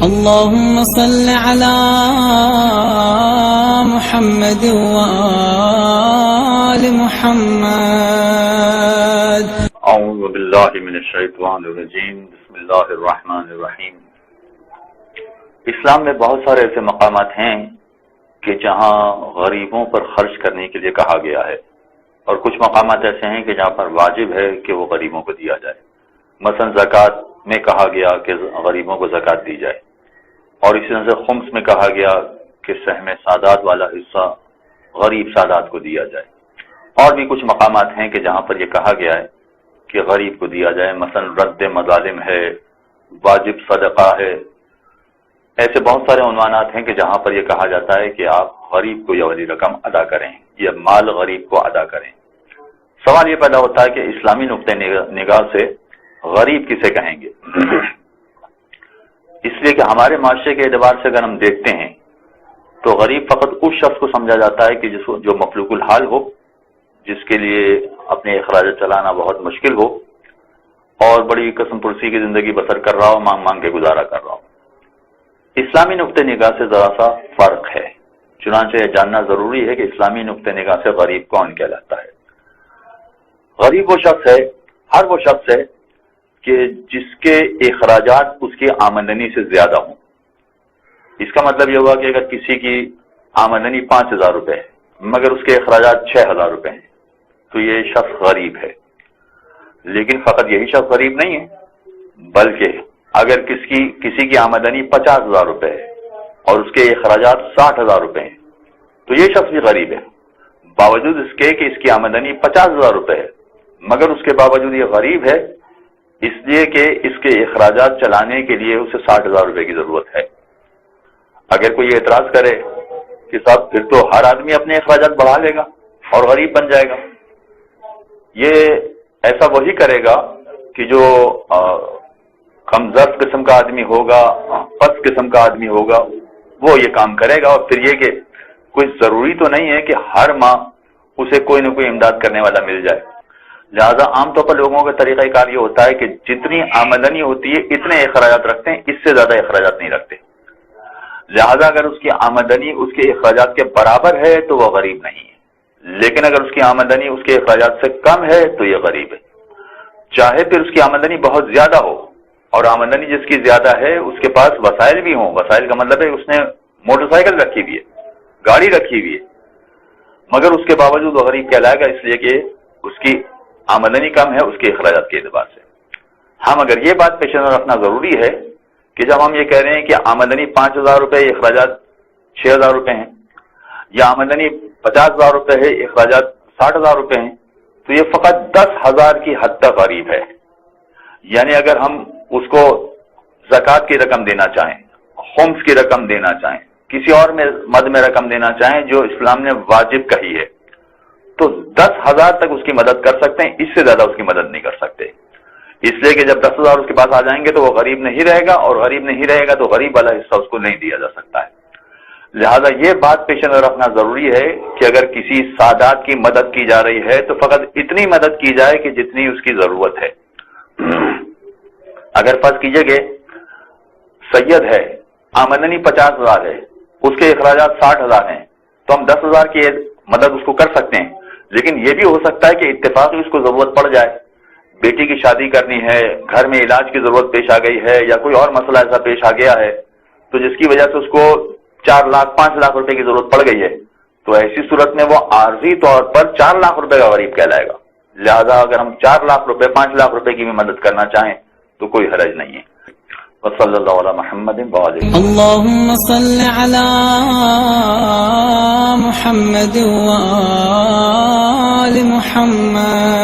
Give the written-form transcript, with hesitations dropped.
اللهم صل على محمد وآل محمد. اعوذ باللہ من الشیطان الرجیم. بسم اللہ الرحمن الرحیم. اسلام میں بہت سارے ایسے مقامات ہیں کہ جہاں غریبوں پر خرچ کرنے کے لیے کہا گیا ہے، اور کچھ مقامات ایسے ہیں کہ جہاں پر واجب ہے کہ وہ غریبوں کو دیا جائے. مثلا زکوٰۃ میں کہا گیا کہ غریبوں کو زکوٰۃ دی جائے، اور اسی طرح سے خمس میں کہا گیا کہ سہم سادات والا حصہ غریب سادات کو دیا جائے. اور بھی کچھ مقامات ہیں کہ جہاں پر یہ کہا گیا ہے کہ غریب کو دیا جائے، مثلا رد مظالم ہے، واجب صدقہ ہے. ایسے بہت سارے عنوانات ہیں کہ جہاں پر یہ کہا جاتا ہے کہ آپ غریب کو یہ والی رقم ادا کریں، یہ مال غریب کو ادا کریں. سوال یہ پیدا ہوتا ہے کہ اسلامی نقطۂ نگاہ سے غریب کسے کہیں گے؟ اس لیے کہ ہمارے معاشرے کے اعتبار سے اگر ہم دیکھتے ہیں تو غریب فقط اس شخص کو سمجھا جاتا ہے کہ جو مفلوک الحال ہو، جس کے لیے اپنے اخراجات چلانا بہت مشکل ہو اور بڑی قسم پرسی کی زندگی بسر کر رہا ہو، مانگ مانگ کے گزارا کر رہا ہو. اسلامی نقطۂ نگاہ سے ذرا سا فرق ہے، چنانچہ یہ جاننا ضروری ہے کہ اسلامی نقطۂ نگاہ سے غریب کون کہلاتا ہے. غریب وہ شخص ہے، ہر وہ شخص ہے کہ جس کے اخراجات اس کی آمدنی سے زیادہ ہوں. اس کا مطلب یہ ہوا کہ اگر کسی کی آمدنی 5,000 روپے ہے مگر اس کے اخراجات 6,000 روپے ہیں تو یہ شخص غریب ہے. لیکن فقط یہی شخص غریب نہیں ہے، بلکہ اگر کسی کی آمدنی 50,000 روپے ہے اور اس کے اخراجات 60,000 روپے ہیں تو یہ شخص بھی غریب ہے. باوجود اس کے کہ اس کی آمدنی 50,000 روپے ہے مگر اس کے باوجود یہ غریب ہے، اس لیے کہ اس کے اخراجات چلانے کے لیے اسے 60,000 روپے کی ضرورت ہے. اگر کوئی اعتراض کرے کہ صاحب پھر تو ہر آدمی اپنے اخراجات بڑھا لے گا اور غریب بن جائے گا، یہ ایسا وہی کرے گا کہ جو کمزور قسم کا آدمی ہوگا، پست قسم کا آدمی ہوگا، وہ یہ کام کرے گا. اور پھر یہ کہ کوئی ضروری تو نہیں ہے کہ ہر ماہ اسے کوئی نہ کوئی امداد کرنے والا مل جائے. لہذا عام طور پر لوگوں کا طریقہ کار یہ ہوتا ہے کہ جتنی آمدنی ہوتی ہے اتنے اخراجات رکھتے ہیں، اس سے زیادہ اخراجات نہیں رکھتے. لہذا اگر اس کی آمدنی اس کے اخراجات کے برابر ہے تو وہ غریب نہیں ہے، لیکن اگر اس کی آمدنی اس کے اخراجات سے کم ہے تو یہ غریب ہے. چاہے پھر اس کی آمدنی بہت زیادہ ہو، اور آمدنی جس کی زیادہ ہے اس کے پاس وسائل بھی ہوں. وسائل کا مطلب ہے اس نے موٹر سائیکل رکھی ہوئی ہے، گاڑی رکھی ہوئی ہے، مگر اس کے باوجود وہ غریب کہلائے گا، اس لیے کہ اس کی آمدنی کم ہے اس کے اخراجات کے اعتبار سے. ہم اگر یہ بات پیش نظر رکھنا ضروری ہے کہ جب ہم یہ کہہ رہے ہیں کہ آمدنی 5,000 روپے اخراجات 6,000 روپے ہیں، یا آمدنی 50,000 روپے ہے اخراجات 60,000 روپے ہیں، تو یہ فقط 10,000 کی حد تک غریب ہے. یعنی اگر ہم اس کو زکوٰۃ کی رقم دینا چاہیں، خمس کی رقم دینا چاہیں، کسی اور مد میں رقم دینا چاہیں جو اسلام نے واجب کہی ہے، تو 10,000 تک اس کی مدد کر سکتے ہیں، اس سے زیادہ اس کی مدد نہیں کر سکتے. اس لیے کہ جب 10,000 اس کے پاس آ جائیں گے تو وہ غریب نہیں رہے گا، اور غریب نہیں رہے گا تو غریب والا حصہ اس کو نہیں دیا جا سکتا ہے. لہذا یہ بات پیش نظر رکھنا ضروری ہے کہ اگر کسی سادات کی مدد کی جا رہی ہے تو فقط اتنی مدد کی جائے کہ جتنی اس کی ضرورت ہے. اگر فرض کیجئے کہ سید ہے، آمدنی 50,000 ہے، اس کے اخراجات 60,000 ہیں، تو ہم 10,000 کی مدد اس کو کر سکتے ہیں. لیکن یہ بھی ہو سکتا ہے کہ اتفاقی اس کو ضرورت پڑ جائے، بیٹی کی شادی کرنی ہے، گھر میں علاج کی ضرورت پیش آ گئی ہے، یا کوئی اور مسئلہ ایسا پیش آ گیا ہے تو جس کی وجہ سے اس کو 4 لاکھ 5 لاکھ روپے کی ضرورت پڑ گئی ہے، تو ایسی صورت میں وہ عارضی طور پر 4 لاکھ روپے کا غریب کہلائے گا. لہذا اگر ہم 4 لاکھ روپے 5 لاکھ روپے کی بھی مدد کرنا چاہیں تو کوئی حرج نہیں ہے. وصلی اللہ علی محمد وآلہ. اللهم صل على محمد وآل محمد.